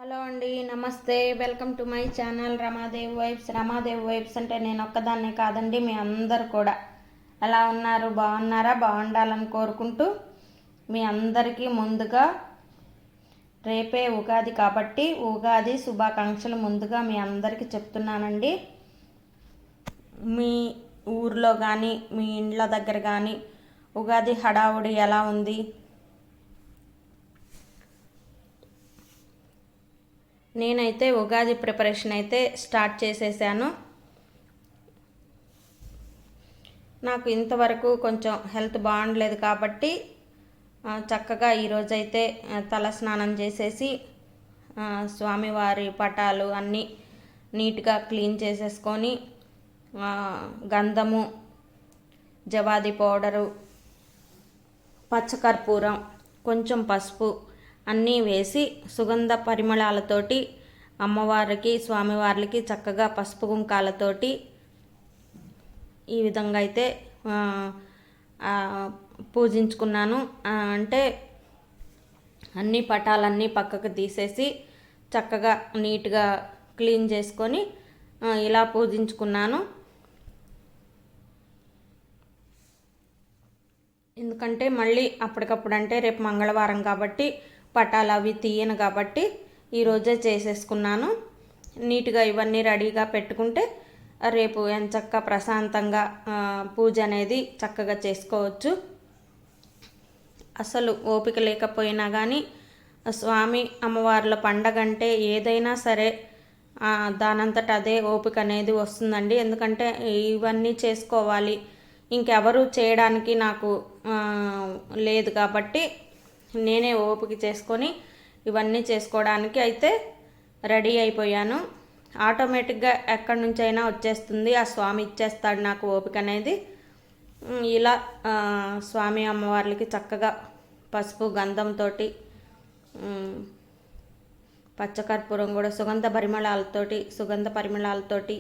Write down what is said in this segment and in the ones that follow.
Hello అండి, నమస్తే. Welcome to my channel Ramadev vibes. Ramadev vibes అంటే నేను ఒక్కదాన్నే కాదండి, మీ అందరు కూడా ఎలా ఉన్నారు? బాగున్నారా? బాగుండాలని కోరుకుంటూ మీ అందరికీ ముందుగా రేపే ఉగాది కాబట్టి ఉగాది శుభాకాంక్షలు ముందుగా మీ అందరికీ చెప్తున్నానండి. మీ ఊర్లో కానీ మీ ఇండ్ల దగ్గర కానీ ఉగాది హడావుడి ఎలా ఉంది? నేనైతే ఉగాది ప్రిపరేషన్ అయితే స్టార్ట్ చేసేసాను. నాకు ఇంతవరకు కొంచెం హెల్త్ బాగుండలేదు కాబట్టి చక్కగా ఈరోజైతే తల స్నానం చేసేసి స్వామివారి పటాలు అన్నీ నీట్గా క్లీన్ చేసేసుకొని గంధము, జవాది పౌడరు, పచ్చకర్పూరం, కొంచెం పసుపు అన్నీ వేసి సుగంధ పరిమళాలతోటి అమ్మవారికి స్వామివార్లకి చక్కగా పసుపు కుంకాలతోటి ఈ విధంగా అయితే పూజించుకున్నాను. అంటే అన్ని పటాలన్నీ పక్కకు తీసేసి చక్కగా నీట్గా క్లీన్ చేసుకొని ఇలా పూజించుకున్నాను. ఎందుకంటే మళ్ళీ అప్పటికప్పుడు అంటే రేపు మంగళవారం కాబట్టి పటాలు అవి తీయను కాబట్టి ఈరోజే చేసేసుకున్నాను. నీట్గా ఇవన్నీ రెడీగా పెట్టుకుంటే రేపు ఎంచక్క ప్రశాంతంగా పూజ అనేది చక్కగా చేసుకోవచ్చు. అసలు ఓపిక లేకపోయినా కానీ స్వామి అమ్మవార్ల పండగ అంటే ఏదైనా సరే దానంతట అదే ఓపిక అనేది వస్తుందండి. ఎందుకంటే ఇవన్నీ చేసుకోవాలి, ఇంకెవరు చేయడానికి నాకు లేదు కాబట్టి నేనే ఓపిక చేసుకొని ఇవన్నీ చేసుకోవడానికి అయితే రెడీ అయిపోయాను. ఆటోమేటిక్గా ఎక్కడి నుంచి అయినా వచ్చేస్తుంది, ఆ స్వామి ఇచ్చేస్తాడు నాకు ఓపిక అనేది. ఇలా స్వామి అమ్మవార్లకి చక్కగా పసుపు గంధంతో పచ్చకర్పూరం కూడా సుగంధ పరిమళాలతోటి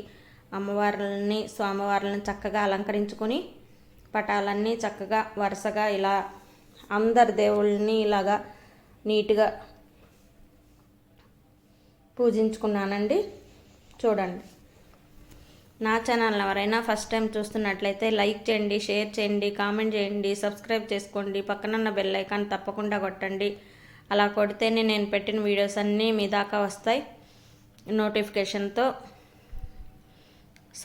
అమ్మవార్లని స్వామివార్లని చక్కగా అలంకరించుకొని పటాలన్నీ చక్కగా వరుసగా ఇలా అందరి దేవుళ్ళని ఇలాగా నీట్గా పూజించుకున్నానండి. చూడండి, నా ఛానల్ ఎవరైనా ఫస్ట్ టైం చూస్తున్నట్లయితే లైక్ చేయండి, షేర్ చేయండి, కామెంట్ చేయండి, సబ్స్క్రైబ్ చేసుకోండి, పక్కనున్న బెల్ ఐకాన్ తప్పకుండా కొట్టండి. అలా కొడితేనే నేను పెట్టిన వీడియోస్ అన్నీ మీ దాకా వస్తాయి. నోటిఫికేషన్తో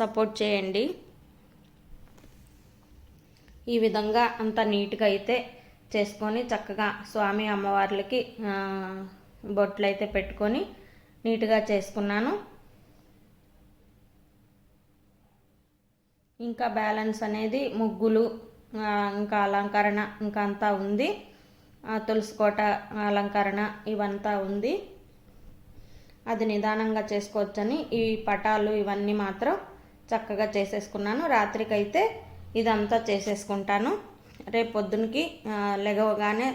సపోర్ట్ చేయండి. ఈ విధంగా అంత నీట్గా అయితే చేసుకొని చక్కగా స్వామి అమ్మవార్లకి బొట్లు అయితే పెట్టుకొని నీట్గా చేసుకున్నాను. ఇంకా బ్యాలెన్స్ అనేది ముగ్గులు, ఇంకా అలంకరణ ఇంకా అంతా ఉంది. తులసి కోట అలంకరణ ఇవంతా ఉంది. అది నిదానంగా చేసుకోవచ్చని ఈ పటాలు ఇవన్నీ మాత్రం చక్కగా చేసేసుకున్నాను. రాత్రికైతే ఇదంతా చేసేసుకుంటాను. రేపు పొద్దునకి లెగవగానే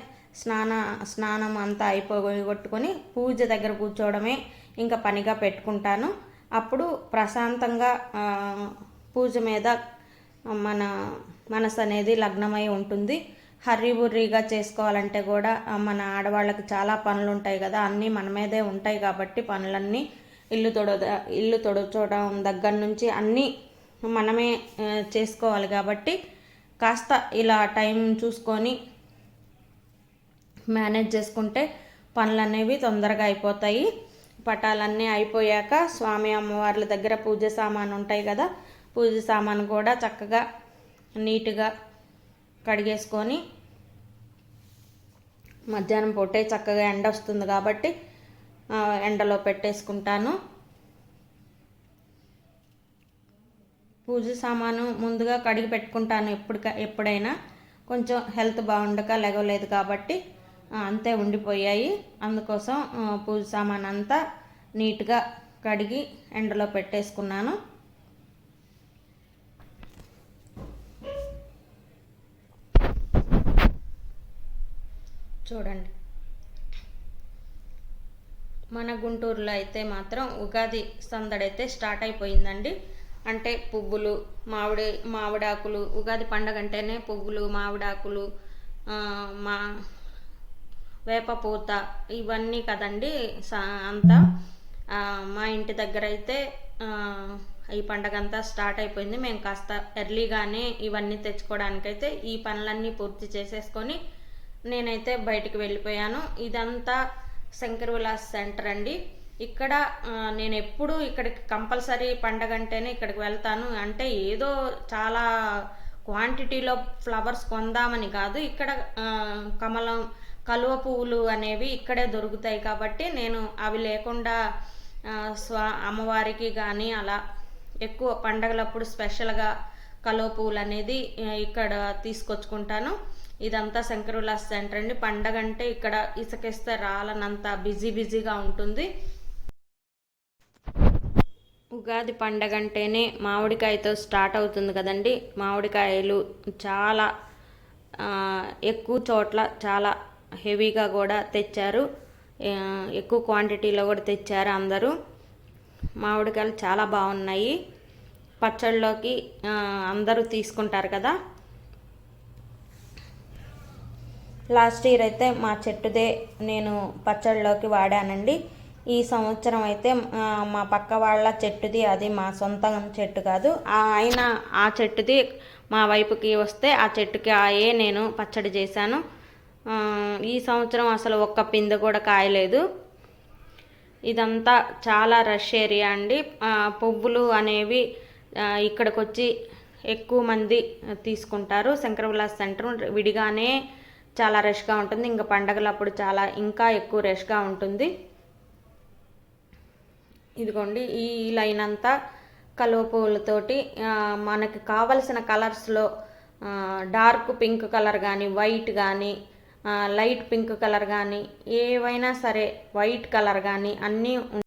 స్నానం అంతా అయిపోగొట్టుకొని పూజ దగ్గర కూర్చోవడమే ఇంకా పనిగా పెట్టుకుంటాను. అప్పుడు ప్రశాంతంగా పూజ మీద మన మనసు అనేది లగ్నమై ఉంటుంది. హర్రీబుర్రీగా చేసుకోవాలంటే కూడా మన ఆడవాళ్ళకి చాలా పనులు ఉంటాయి కదా, అన్నీ మన మీదే ఉంటాయి కాబట్టి పనులన్నీ ఇల్లు తొడచోవడం దగ్గర నుంచి అన్నీ మనమే చేసుకోవాలి కాబట్టి కాస్త ఇలా టైం చూసుకొని మేనేజ్ చేసుకుంటే పనులు అనేవి తొందరగా అయిపోతాయి. పటాలన్నీ అయిపోయాక స్వామి అమ్మవార్ల దగ్గర పూజ సామాను ఉంటాయి కదా, పూజ సామాను కూడా చక్కగా నీట్గా కడిగేసుకొని మధ్యాహ్నం పూటే చక్కగా ఎండ వస్తుంది కాబట్టి ఎండలో పెట్టేసుకుంటాను. పూజ సామాను ముందుగా కడిగి పెట్టుకుంటాను. ఎప్పుడైనా కొంచెం హెల్త్ బాగుండక లెగవలేదు కాబట్టి అంతే ఉండిపోయాయి. అందుకోసం పూజ సామాన్ అంతా నీట్గా కడిగి ఎండలో పెట్టేసుకున్నాను. చూడండి, మన గుంటూరులో అయితే మాత్రం ఉగాది సందడైతే స్టార్ట్ అయిపోయిందండి. అంటే పువ్వులు, మామిడాకులు, ఉగాది పండగ అంటేనే పువ్వులు, మామిడాకులు, వేప పూత ఇవన్నీ కదండి అంతా. మా ఇంటి దగ్గర అయితే ఈ పండగ అంతా స్టార్ట్ అయిపోయింది. మేము కాస్త ఎర్లీగానే ఇవన్నీ తెచ్చుకోవడానికైతే ఈ పనులన్నీ పూర్తి చేసేసుకొని నేనైతే బయటికి వెళ్ళిపోయాను. ఇదంతా శంకర్ విలాస్ సెంటర్ అండి. ఇక్కడ నేను ఎప్పుడు ఇక్కడికి కంపల్సరీ పండగ అంటేనే ఇక్కడికి వెళ్తాను. అంటే ఏదో చాలా క్వాంటిటీలో ఫ్లవర్స్ కొందామని కాదు, ఇక్కడ కలువ పువ్వులు అనేవి ఇక్కడే దొరుకుతాయి కాబట్టి నేను అవి లేకుండా అమ్మవారికి కానీ అలా ఎక్కువ పండగలప్పుడు స్పెషల్గా కలువ పువ్వులు అనేది ఇక్కడ తీసుకొచ్చుకుంటాను. ఇదంతా శంకర్ విలాస్ సెంటర్ అండి. పండగ అంటే ఇక్కడ ఇసుకేస్తే రాలనంత బిజీగా ఉంటుంది. ఉగాది పండగ అంటేనే మామిడికాయతో స్టార్ట్ అవుతుంది కదండి. మామిడికాయలు చాలా ఎక్కువ చోట్ల చాలా హెవీగా కూడా తెచ్చారు, ఎక్కువ క్వాంటిటీలో కూడా తెచ్చారు అందరూ. మామిడికాయలు చాలా బాగున్నాయి, పచ్చళ్ళలోకి అందరూ తీసుకుంటారు కదా. లాస్ట్ ఇయర్ అయితే మా చెట్టుదే నేను పచ్చళ్ళలోకి వాడానండి. ఈ సంవత్సరం అయితే మా పక్క వాళ్ళ చెట్టుది, అది మా సొంత చెట్టు కాదు. ఆయన ఆ చెట్టుది మా వైపుకి వస్తే ఆ చెట్టుకి ఆయే నేను పచ్చడి చేశాను. ఈ సంవత్సరం అసలు ఒక్క పిందె కూడా కాయలేదు. ఇదంతా చాలా రష్ ఏరియా అండి. పువ్వులు అనేవి ఇక్కడికి వచ్చి ఎక్కువ మంది తీసుకుంటారు. శంకర్ విలాస్ సెంటర్ విడిగానే చాలా రష్గా ఉంటుంది. ఇంకా పండగలప్పుడు చాలా ఇంకా ఎక్కువ రష్గా ఉంటుంది. ఇదిగోండి ఈ లైన్ అంతా కలువ పువ్వులతోటి మనకి కావలసిన కలర్స్లో డార్క్ పింక్ కలర్ కానీ, వైట్ కానీ, లైట్ పింక్ కలర్ కానీ, ఏవైనా సరే వైట్ కలర్ కానీ అన్నీ